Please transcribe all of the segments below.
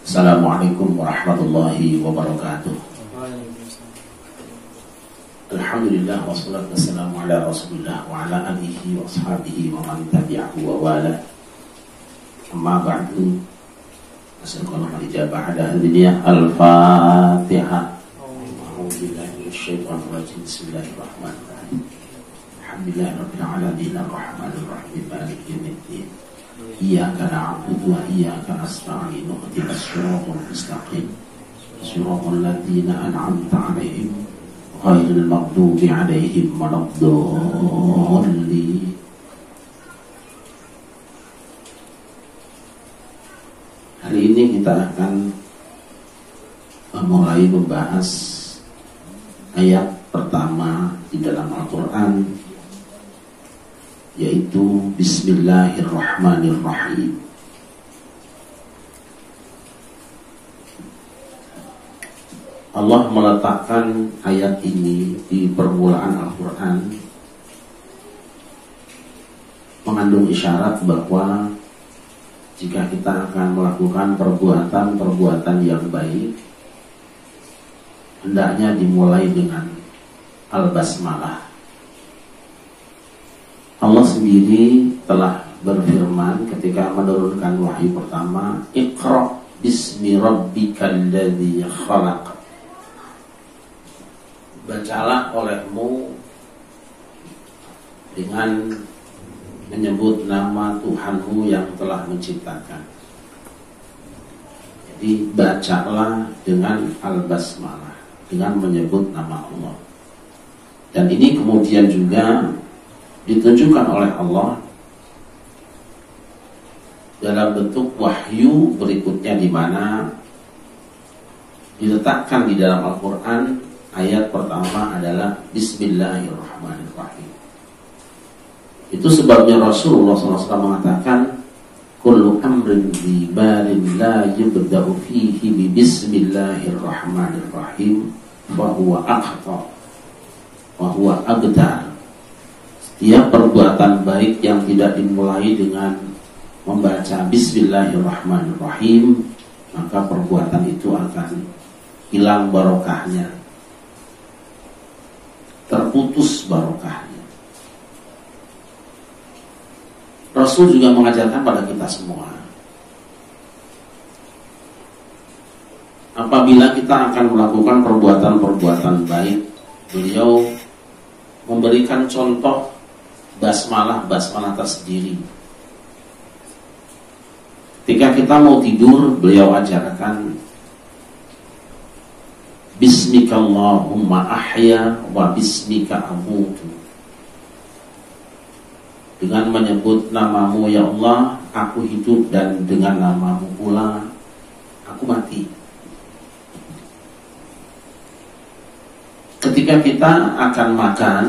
Assalamualaikum warahmatullahi wabarakatuh. Alhamdulillah wassalatu wassalamu ala Rasulillah wa ala alihi wa ashabihi wa man tabi'ahu wa wala. Amma ba'du. Assalamualaikum warahmatullahi wabarakatuh. Al-Fatihah. A'udzubillahi minasyaitonir rajim. Bismillahirrahmanirrahim. Alhamdulillahirabbil alamin arrahmanir rahim maliki yaumiddin. Iyyaka na'budu wa iyyaka nasta'in ihdinas siratal mustaqim siratal ladzina an'amta 'alaihim ghairil maghdubi 'alaihim waladdallin. Hari ini kita akan mulai membahas ayat pertama di dalam Al-Quran, yaitu Bismillahirrahmanirrahim. Allah meletakkan ayat ini di permulaan Al-Quran mengandung isyarat bahwa jika kita akan melakukan perbuatan-perbuatan yang baik, hendaknya dimulai dengan Al-Basmalah. Allah sendiri telah berfirman ketika menurunkan wahyu pertama, Iqra bismi rabbikal ladzi khalaq. Bacalah olehmu dengan menyebut nama Tuhanmu yang telah menciptakan. Jadi bacalah dengan Al-Basmalah, dengan menyebut nama Allah. Dan ini kemudian juga ditunjukkan oleh Allah dalam bentuk wahyu berikutnya, di mana diletakkan di dalam Al-Quran ayat pertama adalah Bismillahirrahmanirrahim. Itu sebabnya Rasulullah SAW mengatakan, kullu amrin dzibarin la yubda'u fihi bi Bismillahirrahmanirrahim fa huwa aqta wa huwa abtar. Setiap perbuatan baik yang tidak dimulai dengan membaca Bismillahirrahmanirrahim, maka perbuatan itu akan hilang barokahnya, terputus barokahnya. Rasul juga mengajarkan pada kita semua, apabila kita akan melakukan perbuatan-perbuatan baik, beliau memberikan contoh basmalah tersendiri. Ketika kita mau tidur, beliau ajarkan Bismikallahumma ahya wa bismika amutu. Dengan menyebut namamu ya Allah, aku hidup, dan dengan namamu pula aku mati. Ketika kita akan makan,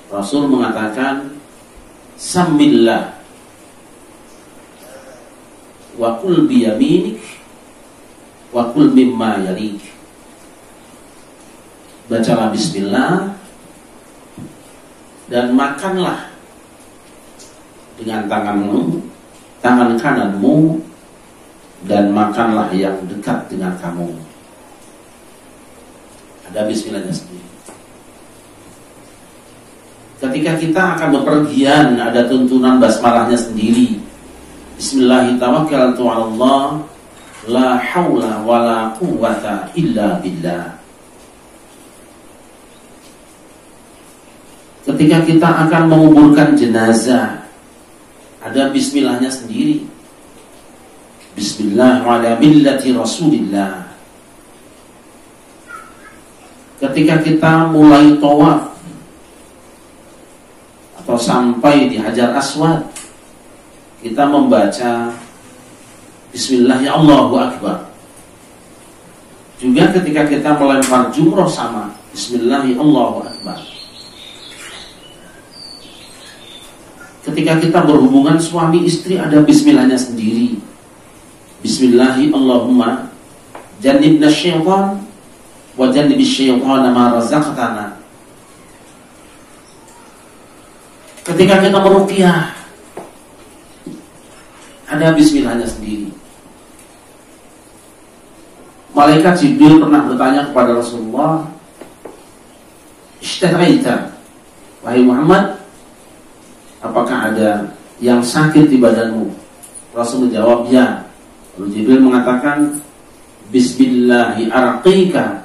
Rasul mengatakan Samillah wa kul biyaminik wa kul mimma yalik. Bacalah bismillah dan makanlah dengan tanganmu, tangan kananmu, dan makanlah yang dekat dengan kamu. Ada bismillahnya sendiri. Ketika kita akan bepergian, ada tuntunan basmalahnya sendiri. Bismillahirrahmanirrahim. Allah, la haula wa la quwwata illa billah. Ketika kita akan menguburkan jenazah, ada bismillahnya sendiri. Bismillah ala millati Rasulillah. Ketika kita mulai tawaf atau sampai di Hajar Aswad, kita membaca Bismillah ya Allahu Akbar. Juga ketika kita melempar jumroh sama Bismillah ya Allahu Akbar. Ketika kita berhubungan suami istri, ada bismillahnya sendiri. Bismillahi Allahumma jannibna syaitan wa jannibis syaitana ma razaqtana. Ketika kita meruqyah, Ada bismillahnya sendiri. Malaikat Jibril pernah bertanya kepada Rasulullah, "Ishtaraita, wahai Muhammad, apakah ada yang sakit di badanmu?" Rasul menjawab, "Ya." Lalu Jibril mengatakan, "Bismillahi arqika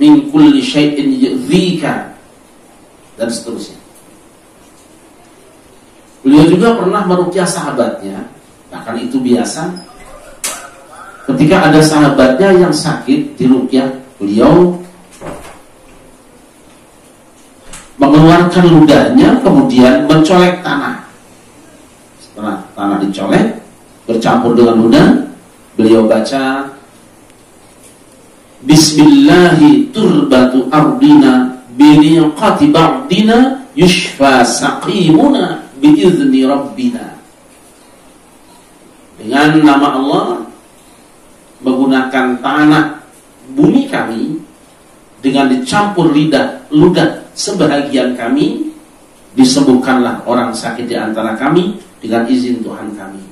min kulli syai'in yu'dhika," dan seterusnya. Beliau juga pernah meruqyah sahabatnya, bahkan itu biasa. Ketika ada sahabatnya yang sakit diruqyah, beliau mengeluarkan ludahnya, kemudian mencolek tanah. Setelah tanah dicolek, bercampur dengan ludah, beliau baca, "Bismillahi turbatu ardina biniqati ba'dina yushfa saqimuna biizni rabbina." Dengan nama Allah, menggunakan tanah bumi kami, dengan dicampur ludah sebahagian kami, disembuhkanlah orang sakit di antara kami dengan izin Tuhan kami.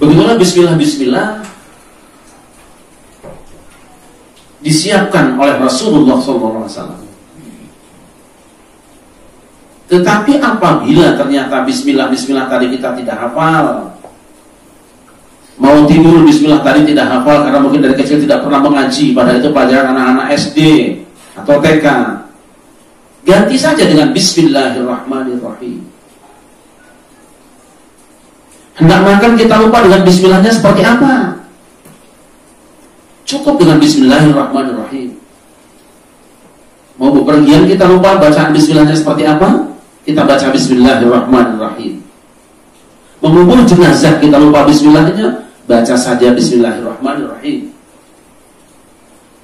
Begitulah bismillah disiapkan oleh Rasulullah SAW. Tetapi apabila ternyata bismillah tadi kita tidak hafal, mau tidur bismillah tadi tidak hafal karena mungkin dari kecil tidak pernah mengaji, padahal itu pelajaran anak-anak SD atau TK, ganti saja dengan bismillahirrahmanirrahim. Hendak makan kita lupa dengan bismillahnya seperti apa? Cukup dengan bismillahirrahmanirrahim. Mau bepergian kita lupa bacaan bismillahnya seperti apa? Kita baca bismillahirrahmanirrahim. Mengubur jenazah kita lupa bismillahnya, baca saja bismillahirrahmanirrahim.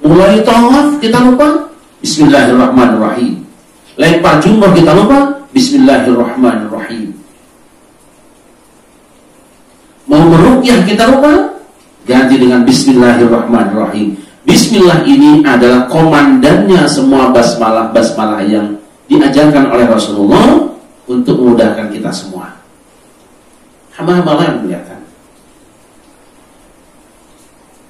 Mulai tawaf kita lupa, bismillahirrahmanirrahim. Lempar jumroh kita lupa, bismillahirrahmanirrahim. Mau meruqyah kita lupa, ganti dengan bismillahirrahmanirrahim. Bismillah ini adalah komandannya semua basmalah yang diajarkan oleh Rasulullah untuk memudahkan kita semua. Hamba-hamba yang muliakan,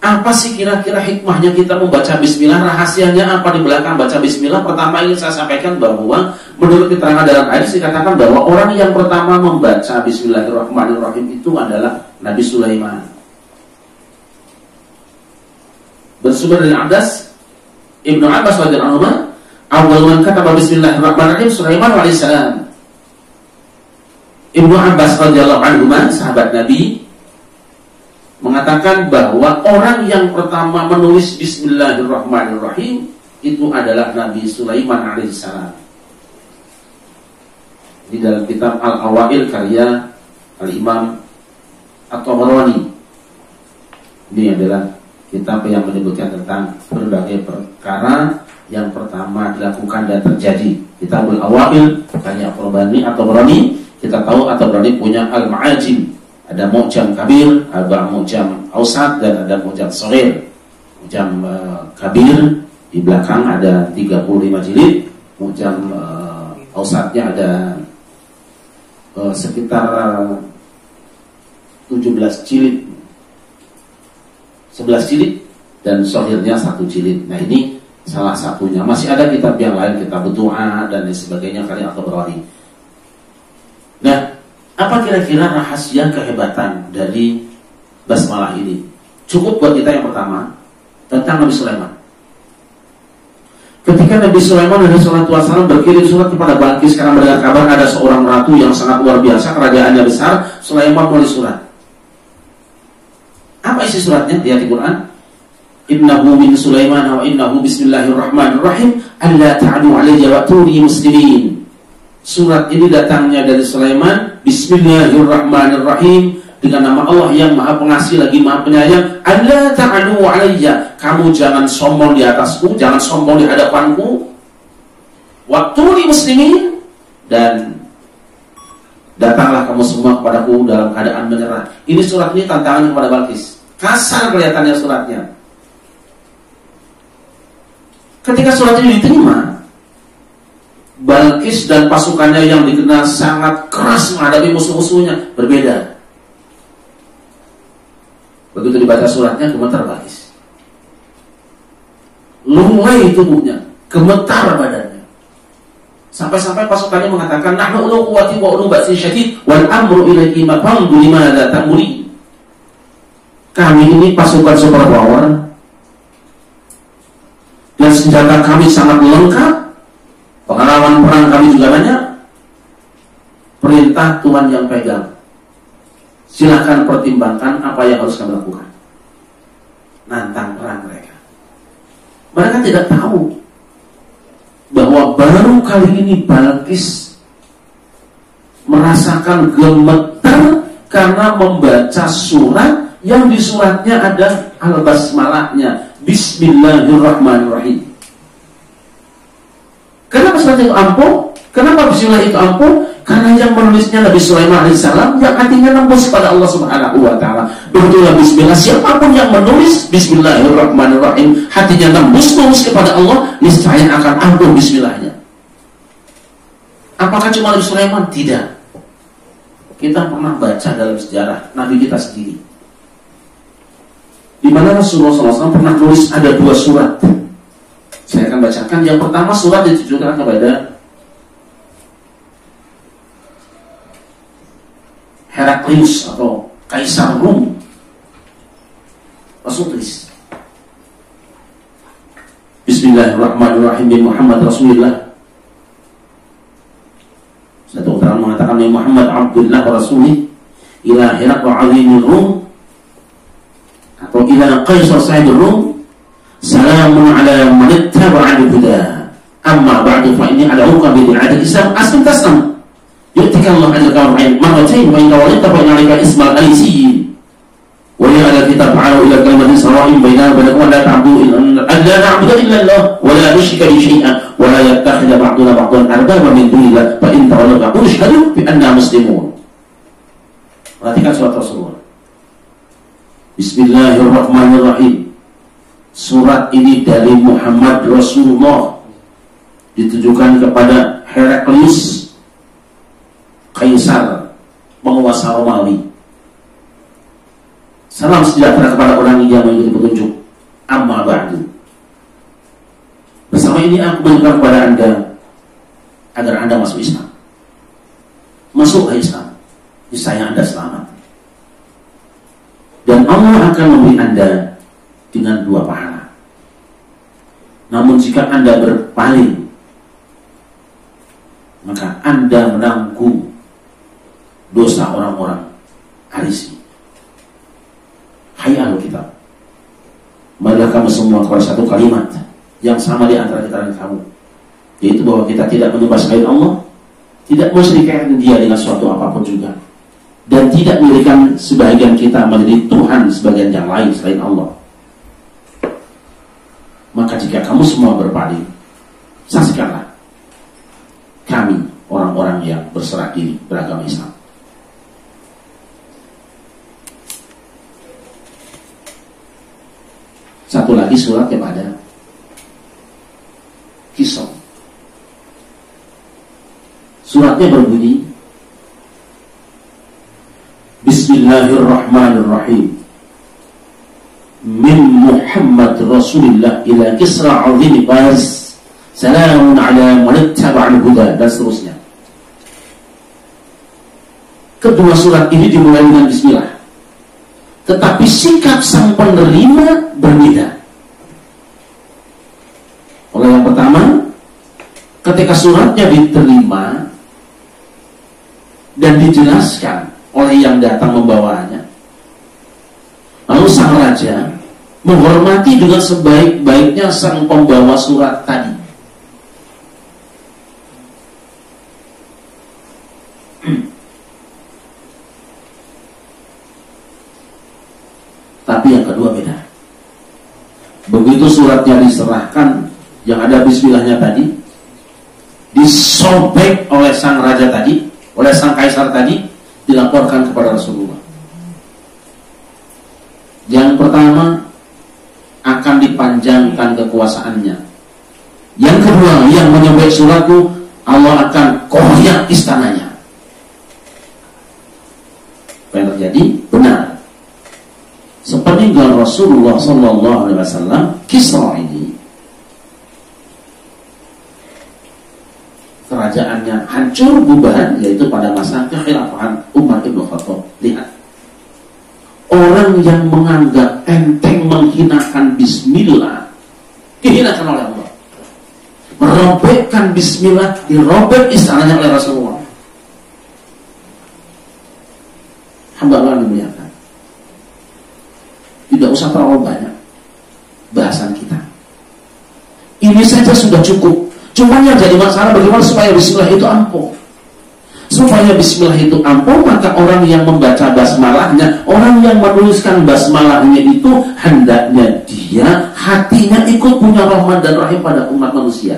apa sih kira-kira hikmahnya kita membaca bismillah? Rahasianya apa di belakang baca bismillah? Pertama ingin saya sampaikan bahwa menurut keterangan dalam hadis dikatakan bahwa orang yang pertama membaca bismillahirrahmanirrahim itu adalah Nabi Sulaiman. Bersumber dari Ibnu Abbas radhiyallahu anhu, awal man kataba bismillahirrahmanirrahim Sulaiman alaihissalam. Ibnu Abbas radhiyallahu anhu, sahabat Nabi, mengatakan bahwa orang yang pertama menulis bismillahirrahmanirrahim itu adalah Nabi Sulaiman alaihissalam. Di dalam kitab Al-Awail karya Al-Imam At-Tabarani. Ini adalah kitab yang menyebutkan tentang berbagai perkara yang pertama dilakukan dan terjadi. Kitab Al-Awail karya At-Tabarani. Kita tahu At-Tabarani punya Al-Ma'ajim. Ada Mu'jam Kabir, ada Mu'jam Awsat, dan ada Mu'jam Shaghir. Mu'jam Kabir di belakang ada 35 jilid. Mu'jam Awsatnya ada sekitar 17 jilid, 11 jilid, dan Shaghirnya 1 jilid. Nah ini salah satunya. Masih ada kitab yang lain, kitab doa dan lain sebagainya karya At-Tabarani. Nah, apa kira-kira rahasia kehebatan dari basmalah ini? Cukup buat kita yang pertama tentang Nabi Sulaiman. Ketika Nabi Sulaiman alaihi wasallam berkirim surat kepada Balqis karena mendengar kabar ada seorang ratu yang sangat luar biasa, kerajaannya besar, Sulaiman menulis surat. Apa isi suratnya? Lihat di Quran. Innahu min Sulaiman wa innahu bismillahirrahmanirrahim alla ta'du alayya wa'tuni muslimin. Surat ini datangnya dari Sulaiman, bismillahirrahmanirrahim, dengan nama Allah yang Maha Pengasih lagi Maha Penyayang. Alla ta'du alayya, kamu jangan sombong di atasku, jangan sombong di hadapanku. Wa'tuni muslimin, dan datanglah kamu semua kepadaku dalam keadaan menyerah. Ini surat ini tantangan kepada Balqis. Kasar kelihatannya suratnya. Ketika surat ini diterima, Balkis dan pasukannya yang dikenal sangat keras menghadapi musuh-musuhnya berbeda. Begitu dibaca suratnya, gemetar Balkis, lunglai tubuhnya, gemetar badannya, sampai-sampai pasukannya mengatakan, nahnu ulu quwwati wa ulu ba'sin syadid wal amru ilaiki ma fandu limadza ta'muri. Kami ini pasukan super power dan senjata kami sangat lengkap, pengalaman perang kami juga banyak. Perintah Tuhan yang pegang. Silakan pertimbangkan apa yang harus kami lakukan. Nantang perang mereka. Mereka tidak tahu bahwa baru kali ini Balkis merasakan gemetar karena membaca surat yang di suratnya ada al-basmalahnya, Bismillahirrahmanirrahim. Kenapa surat itu ampuh? Kenapa Bismillah itu ampuh? Karena yang menulisnya Nabi Sulaiman alaihissalam yang hatinya nembus pada Allah Subhanahu wa taala. Begitulah Bismillah, siapapun yang menulis Bismillahirrahmanirrahim hatinya nembus kepada Allah, niscaya akan ampuh Bismillahnya. Apakah cuma Nabi Sulaiman? Tidak. Kita pernah baca dalam sejarah Nabi kita sendiri, di mana Rasulullah SAW pernah nulis ada 2 surat. Saya akan bacakan. Yang pertama surat ditujukan kepada Heraklius atau Kaisar Rum. Rasul tulis Bismillahirrahmanirrahim bin Muhammad Rasulullah. Satu orang mengatakan Muhammad Abdullah wa Rasulih ila Herakl azimir Rum atau ila Kaisar Sa'id Rum, salamun ala man ittaba'a al-huda amma ba'du fa inni ad'uka bi da'atil Islam aslim taslam yu'tika Allah ajraka marratain wa in tawallita fa inna 'alaika ismal alisiyin wa ya ala kitab ta'alu ila kalimatin sawa'in bainana wa bainakum la ta'budu illa Allah wa la nusyrika bihi syai'an wa la yattakhidha ba'duna ba'dan arbaba min dunillah fa in tawallaw faqulu ashhadu bi anna muslimun. Perhatikan surat Rasulullah. Bismillahirrahmanirrahim. Surat ini dari Muhammad Rasulullah, ditujukan kepada Heraklius, Kaisar penguasa Romawi. Salam sejahtera kepada orang yang mengikuti petunjuk. Amma ba'du. Bersama ini aku menunjukkan kepada Anda agar Anda masuk Islam. Masuklah Islam, niscaya Anda selamat. Dan Allah akan memberi Anda dengan 2 pahala. Namun jika Anda berpaling, maka Anda menanggung dosa orang-orang Farisi. Hai ahlu kitab, marilah kamu semua kepada satu kalimat yang sama di antara kita dan kamu, yaitu bahwa kita tidak menyembah selain Allah, tidak mensyirikkan Dia dengan suatu apapun juga, dan tidak menjadikan sebagian kita menjadi Tuhan sebagian yang lain selain Allah. Maka jika kamu semua berpaling, saksikanlah kami orang-orang yang berserah diri beragama Islam. Satu lagi surat yang ada Kisah. Suratnya berbunyi Bismillahirrahmanirrahim. Min Muhammad Rasulillah ila Kisra azim Fars, salamun ala man ittaba'al huda, dan seterusnya. Kedua surat ini dimulai dengan bismillah, tetapi sikap sang penerima berbeda. Oleh yang pertama, ketika suratnya diterima dan dijelaskan oleh yang datang membawanya, lalu sang raja menghormati dengan sebaik-baiknya sang pembawa surat tadi. Tapi yang kedua beda. Begitu suratnya diserahkan, yang ada bismillahnya tadi, disobek oleh sang raja tadi, oleh sang kaisar tadi, dilaporkan kepada Rasulullah. Yang pertama, akan dipanjangkan kekuasaannya. Yang kedua, yang menyobek suratku Allah akan koyak istananya. Apa yang terjadi? Benar. Sepeninggal Rasulullah SAW, Kisra ini kerajaannya hancur bubar, yaitu pada masa kekhilafahan Umar ibn Khattab. Lihat, orang yang menganggap enteng menghinakan Bismillah dihinakan oleh Allah. Merobekkan Bismillah, dirobek istananya oleh Rasulullah. Hamba Allah dimuliakan. Tidak usah terlalu banyak bahasan kita. Ini saja sudah cukup. Cuma yang jadi masalah bagaimana supaya Bismillah itu ampuh. Supaya Bismillah itu ampuh, maka orang yang membaca basmalahnya, orang yang menuliskan basmalahnya itu hendaknya dia hatinya ikut punya rahmat dan rahim pada umat manusia.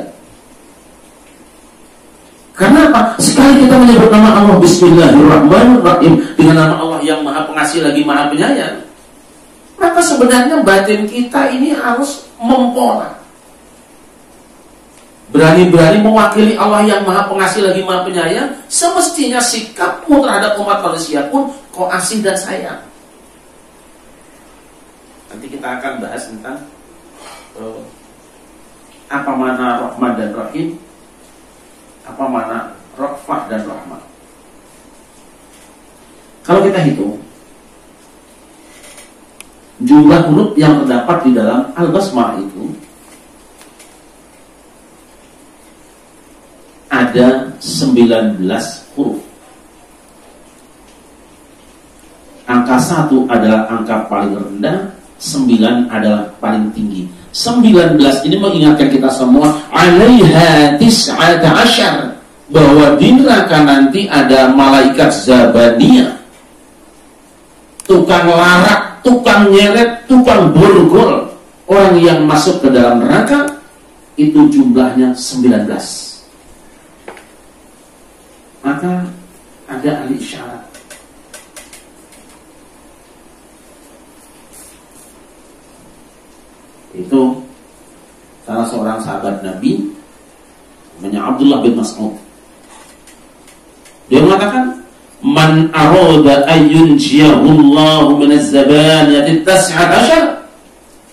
Karena apa? Sekali kita menyebut nama Allah Bismillahirrahmanirrahim, dengan nama Allah yang Maha Pengasih lagi Maha Penyayang, maka sebenarnya batin kita ini harus mempona. Berani-berani mewakili Allah yang Maha Pengasih lagi Maha Penyayang. Semestinya sikapmu terhadap umat manusia pun kau asih dan sayang. Nanti kita akan bahas tentang apa makna Rahman dan Rahim, apa makna Rafah dan Rahmah. Kalau kita hitung jumlah huruf yang terdapat di dalam Al-Basmalah itu ada 19 huruf. Angka 1 adalah angka paling rendah, 9 adalah paling tinggi. 19 ini mengingatkan kita semua, alaiha tis'ata asyar, bahwa di neraka nanti ada malaikat Zabaniyah, tukang larak, tukang nyeret, tukang borgol. Orang yang masuk ke dalam neraka itu jumlahnya 19. Maka ada ahli isyarat. Itu salah seorang sahabat Nabi namanya Abdullah bin Mas'ud. Dia mengatakan, man arada ayyunjiyahu Allahu min az-zabaniyati at-tas'at ashar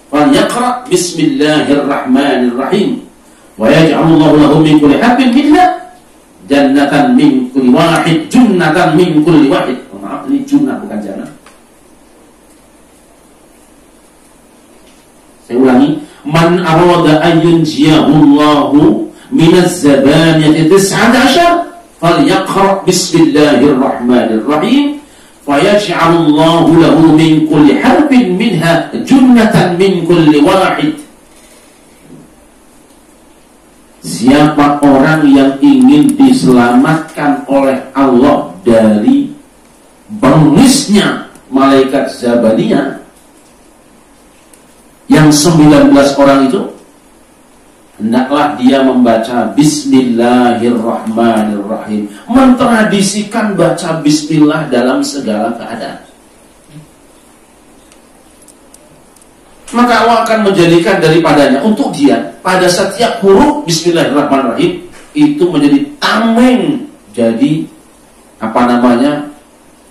falyaqra bismillahirrahmanirrahim wa yaj'alu Allahu lahu min kulli habbin minha jannatan min kulli wahid, jannatan min kulli wahid. Maaf, ini jannah bukan jannah. Saya ulangi, man arada ayyunjiyahu Allahu minaz zabaniyati 19 falyaqra bismillahirrahmanirrahim fayaj'alu Allahu lahu min kulli harfin minha jannatan min kulli wahid. Siapa orang yang ingin diselamatkan oleh Allah dari bengisnya malaikat Zabaniyah yang 19 orang itu, hendaklah dia membaca Bismillahirrahmanirrahim, mentradisikan baca Bismillah dalam segala keadaan. Maka Allah akan menjadikan daripadanya untuk dia pada setiap huruf Bismillahirrahmanirrahim itu menjadi tameng, jadi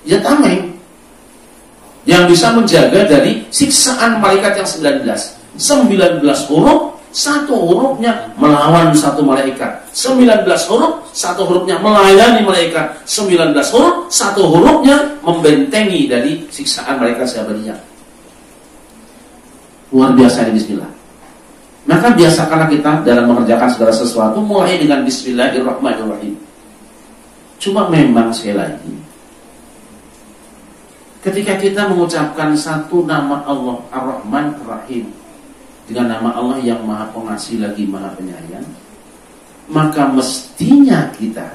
ya tameng yang bisa menjaga dari siksaan malaikat yang 19 huruf, satu hurufnya melawan satu malaikat, 19 huruf, satu hurufnya melayani malaikat, 19 huruf, satu hurufnya membentengi dari siksaan malaikat Zabaniyah. Luar biasa ini Bismillah. Maka biasakanlah kita dalam mengerjakan segala sesuatu mulai dengan Bismillahirrahmanirrahim. Cuma memang sekali lagi, ketika kita mengucapkan satu nama Allah Ar-Rahman Ar-Rahim dengan nama Allah yang Maha Pengasih lagi Maha Penyayang, maka mestinya kita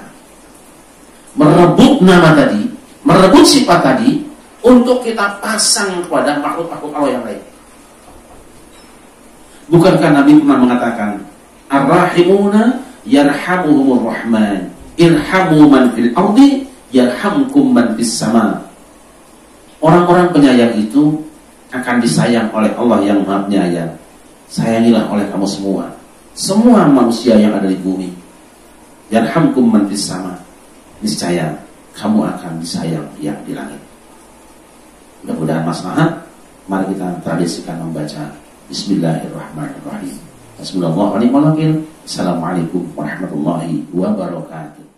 merebut nama tadi, merebut sifat tadi untuk kita pasang kepada makhluk-makhluk Allah yang lain. Bukankah Nabi pernah mengatakan, Ar-Rahimuna yarhamuhumur Rahman, irhamu man fil ardi yarhamkum man fis sama. Orang-orang penyayang itu akan disayang oleh Allah yang Maha Penyayang. Sayangilah oleh kamu semua, semua manusia yang ada di bumi. yarhamkum man fis sama. Niscaya kamu akan disayang yang di langit. Mudah-mudahan maslahat. Mari kita tradisikan membaca Bismillahirrahmanirrahim. Assalamualaikum warahmatullahi wabarakatuh.